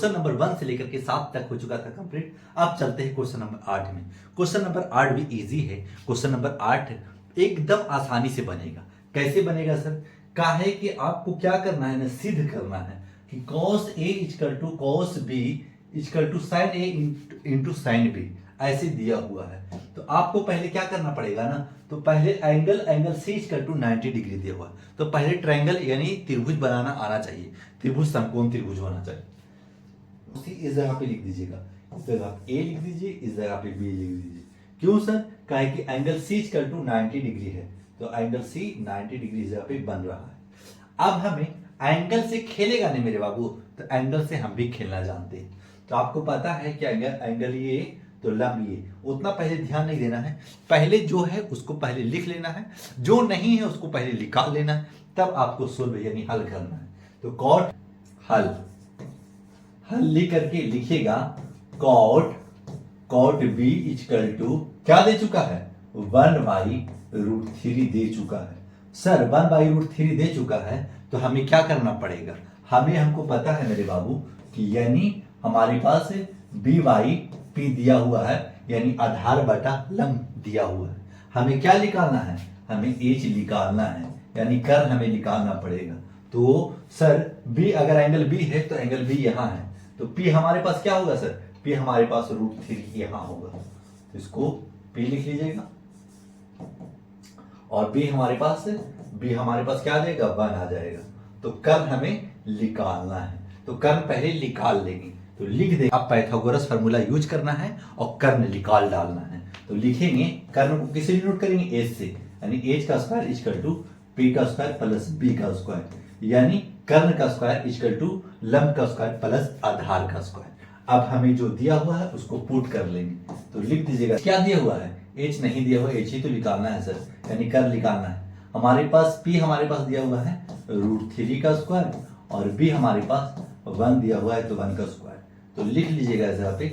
Question number 1 से लेकर के 7 तक हो चुका था कंप्लीट। अब चलते हैं क्वेश्चन नंबर 8 में। क्वेश्चन नंबर 8 भी इजी है। क्वेश्चन नंबर 8 एकदम आसानी से बनेगा। कैसे बनेगा सर? कहा है कि आपको क्या करना है ना, सिद्ध करना है कि cos A equal to cos B equal to sin A into sin B ऐसे दिया हुआ है। तो आपको पहले क्या करना पड़ेगा ना, तो पहले angle C equal to 90 degree दिया हुआ है, तो पहले ट्रायंगल यानी त्रिभुज बनाना आना चाहिए। त्रिभुज समकोण त्रिभुज होना चाहिए। उसी इस जगह पे लिख दीजिएगा, इस जगह A लिख दीजिए, इस जगह पे B लिख दीजिए। क्यों सर? काहे कि angle C equal to 90 degree है, तो एंगल C 90 डिग्री इस जगह पे बन रहा है। अब हमें एंगल से खेलेगा नहीं मेरे बाबू, तो एंगल से हम भी खेलना जानते हैं। तो आपको पता है कि एंगल ये तो लंब ये, उतना पहले ध्यान नहीं देना है। पहले जो है उसको पहले लिख लेना है, जो नहीं है उसको पहले निकाल लेना है, तब आपको सोल्व यानी हल करना है। तो कॉट हल लिख करके लिखेगा कॉट बी इक्वल टू क्या दे चुका है, 1/√3 दे चुका है। सर 1/√3 दे चुका है, तो हमें क्या करना पड़ेगा? हमको पता है मेरे बाबू कि यानी हमारे पास बी बाई पी दिया हुआ है, यानी आधार बटा लंब दिया हुआ है। हमें क्या निकालना है? हमें एच निकालना है, यानी कर हमें निकालना पड़ेगा। तो सर बी अगर एंगल बी है तो एंगल बी यहां है, तो पी हमारे पास क्या होगा सर? पी हमारे पास √3 यहां होगा, तो इसको पी लिख लीजिएगा। और बी हमारे पास क्या आ जाएगा? 1 आ जाएगा। तो कर्न हमें निकालना है, तो कर्न पहले निकाल लेंगे, तो लिख दे। अब पाइथागोरस फार्मूला यूज करना है और कर्न निकाल डालना है। तो लिखेंगे कर्न को किसे डिनोट करेंगे? एच से, यानी एच का स्क्वायर इक्वल टू पी का स्क्वायर प्लस बी का स्क्वायर, यानी कर्ण का स्क्वायर इक्वल टू लंब का स्क्वायर प्लस आधार का स्क्वायर। अब हमें जो दिया हुआ है उसको पुट कर लेंगे, तो लिख दीजिएगा क्या दिया हुआ है? एच नहीं दिया हुआ, एच ही तो निकालना है सर, यानी कर्न निकालना है। हमारे पास पी हमारे पास दिया हुआ है √3 का स्क्वायर, और बी हमारे पास 1 दिया हुआ है, तो 1 का स्क्वायर। तो लिख लीजिएगा इस जगह पे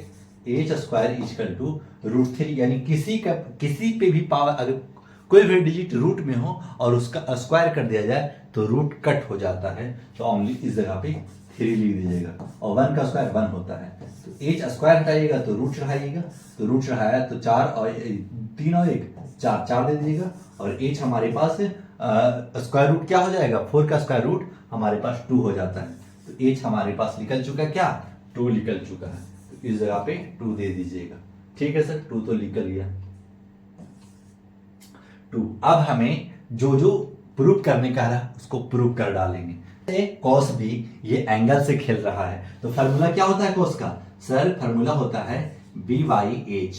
एच स्क्वायर इक्वल टू √3, यानी किसी पे भी पावर अगर कोई भी डिजिट रूट में हो और उसका स्क्वायर कर दिया जाए तो रूट कट हो जाता है, तो ओनली इस जगह पे 3 लिख दीजिएगा। और 1 का स्क्वायर 1 होता है, तो एच स्क्वायर हटाइएगा तो रूट चढ़ाइएगा, तो रूट चढ़ाया तो 4 और 3 और 1 4 दे दीजिएगा। और एच हमारे पास स्क्वायर रूट क्या हो जाएगा? 4 का स्क्वायर रूट हमारे पास 2 हो जाता है, तो एच हमारे पास निकल चुका है, क्या 2 निकल चुका है, तो इस जगह पे 2 दे दीजिएगा। ठीक है सर, 2 तो निकल गया 2। अब हमें जो प्रूव करने का है उसको प्रूव कर डालेंगे। कॉस बी ये एंगल से खेल रहा है, तो फार्मूला क्या होता है कॉस का? सर फार्मूला होता है बी बाई एच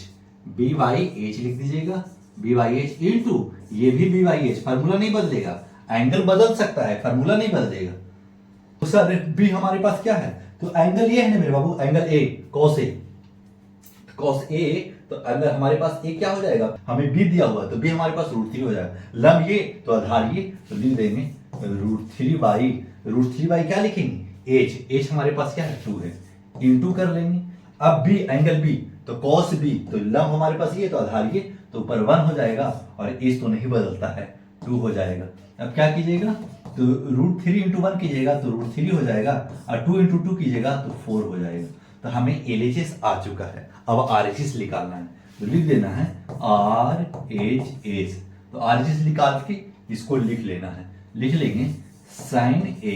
लिख दीजिएगा, बी बाई एच इंटू ये भी बी बाई एच। फार्मूला नहीं बदलेगा, एंगल बदल सकता है, फार्मूला नहीं बदलेगा। तो सर बी हमारे पास क्या है? तो एंगल ये है ना मेरे बाबू, एंगल ए कॉस ए, तो अगर हमारे पास ए क्या हो जाएगा? हमें बी दिया हुआ है, तो बी हमारे पास √3 हो जाएगा। लंब ये तो आधार ये, तो लिख देंगे √3 बाई क्या लिखेंगे? एच हमारे पास क्या है? 2 है, इंटू कर लेंगे। अब बी एंगल बी, तो कॉस बी, तो लंब हमारे पास ये तो आधार ये, तो ऊपर 1 हो जाएगा, और एच तो नहीं बदलता है, 2 हो जाएगा। अब क्या कीजिएगा? तो √3 इंटू 1 कीजिएगा तो √3 हो जाएगा, और 2 इंटू 2 कीजिएगा तो 4 हो जाएगा। तो हमें LHS आ चुका है, अब RHS निकालना है, तो लिख देना है RHS। तो RHS निकाल के इसको लिख लेना है, लिख लेंगे sin A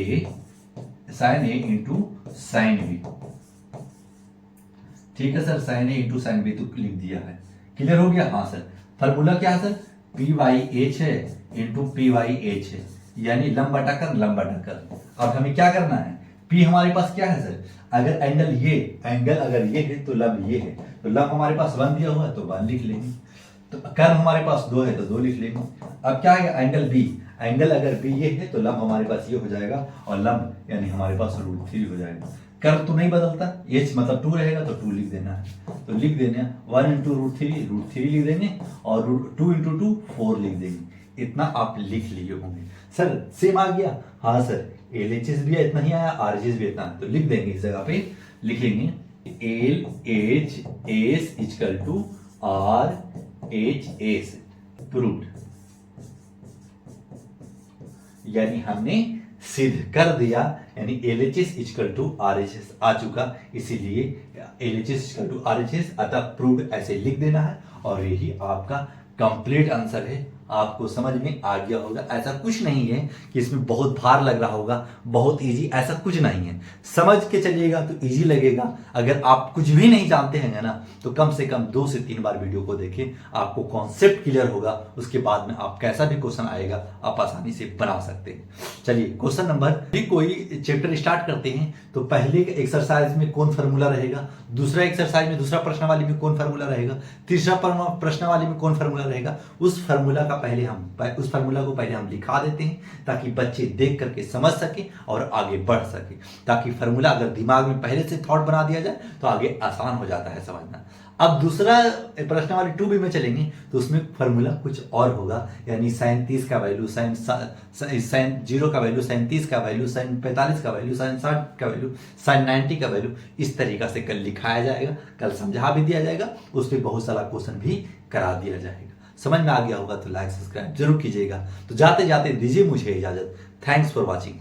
into sin B। ठीक है sir, sin A into sin B तो लिख दिया है। क्लियर हो गया? हाँ सर। फार्मूला क्या है सर? P/H है इंटू P/H है, यानी लंब बटा कर। अब हमें क्या करना है? P हमारे पास क्या है सर? अगर एंगल अगर ये है तो लंब ये है, तो लंब हमारे पास 1 दिया हुआ है, तो 1 लिख लेंगे। तो कर्न हमारे पास 2 है, तो 2 लिख लेंगे। अब क्या है? एंगल बी, एंगल अगर बी ये है तो लंब हमारे पास ये हो जाएगा, और लंब यानी हमारे पास √3 हो जाएगा। कर्न तो नहीं बदलता, एच मतलब 2 रहेगा, तो 2 लिख देना है। तो लिख देना 1 इंटू √3 लिख देंगे, और 2 इंटू 2 4 लिख देंगे। इतना आप लिख लिए होंगे। सर सेम आ गया? हाँ सर, LHS भी इतना ही आया, RHS भी इतना, तो लिख देंगे। इस जगह पे लिखेंगे LHS equal to RHS proved, यानी हमने सिद्ध कर दिया, यानी LHS इक्वल टू RHS आ चुका, इसीलिए LHS इक्वल टू RHS अतः प्रूव्ड ऐसे लिख देना है और यही आपका कंप्लीट आंसर है। आपको समझ में आ गया होगा। ऐसा कुछ नहीं है कि इसमें बहुत भार लग रहा होगा, बहुत इजी, ऐसा कुछ नहीं है। समझ के चलिएगा तो इजी लगेगा। अगर आप कुछ भी नहीं जानते हैं ना, तो कम से कम 2 से 3 बार वीडियो को देखें, आपको कॉन्सेप्ट क्लियर होगा। उसके बाद में आप कैसा भी क्वेश्चन आएगा आप आसानी से बना सकते हैं। चलिए क्वेश्चन नंबर, कोई चैप्टर स्टार्ट करते हैं तो पहले एक्सरसाइज में कौन फार्मूला रहेगा, दूसरा एक्सरसाइज में दूसरा प्रश्नावली में कौन फार्मूला रहेगा, तीसरा प्रश्नावली में कौन फार्मूला रहेगा, उस फार्मूला को पहले हम लिखा देते हैं ताकि बच्चे देख करके समझ सके और आगे बढ़ सके। ताकि फार्मूला अगर दिमाग में पहले से थॉट बना दिया जाए तो आगे आसान हो जाता है समझना। अब दूसरा प्रश्नावली 2B में चलेंगे तो उसमें फार्मूला कुछ और होगा, यानी sin 30 का वैल्यू, sin 0 का वैल्यू, sin 30 का वैल्यू, sin 45 का वैल्यू, sin 60 का वैल्यू, sin 90 का वैल्यू, इस तरीका से कल लिखाया जाएगा, कल समझा भी दिया जाएगा, उस पर बहुत सारा क्वेश्चन भी करा दिया जाएगा। समझ में आ गया होगा तो लाइक सब्सक्राइब जरूर कीजिएगा। तो जाते जाते दीजिए मुझे इजाजत। Thanks for watching.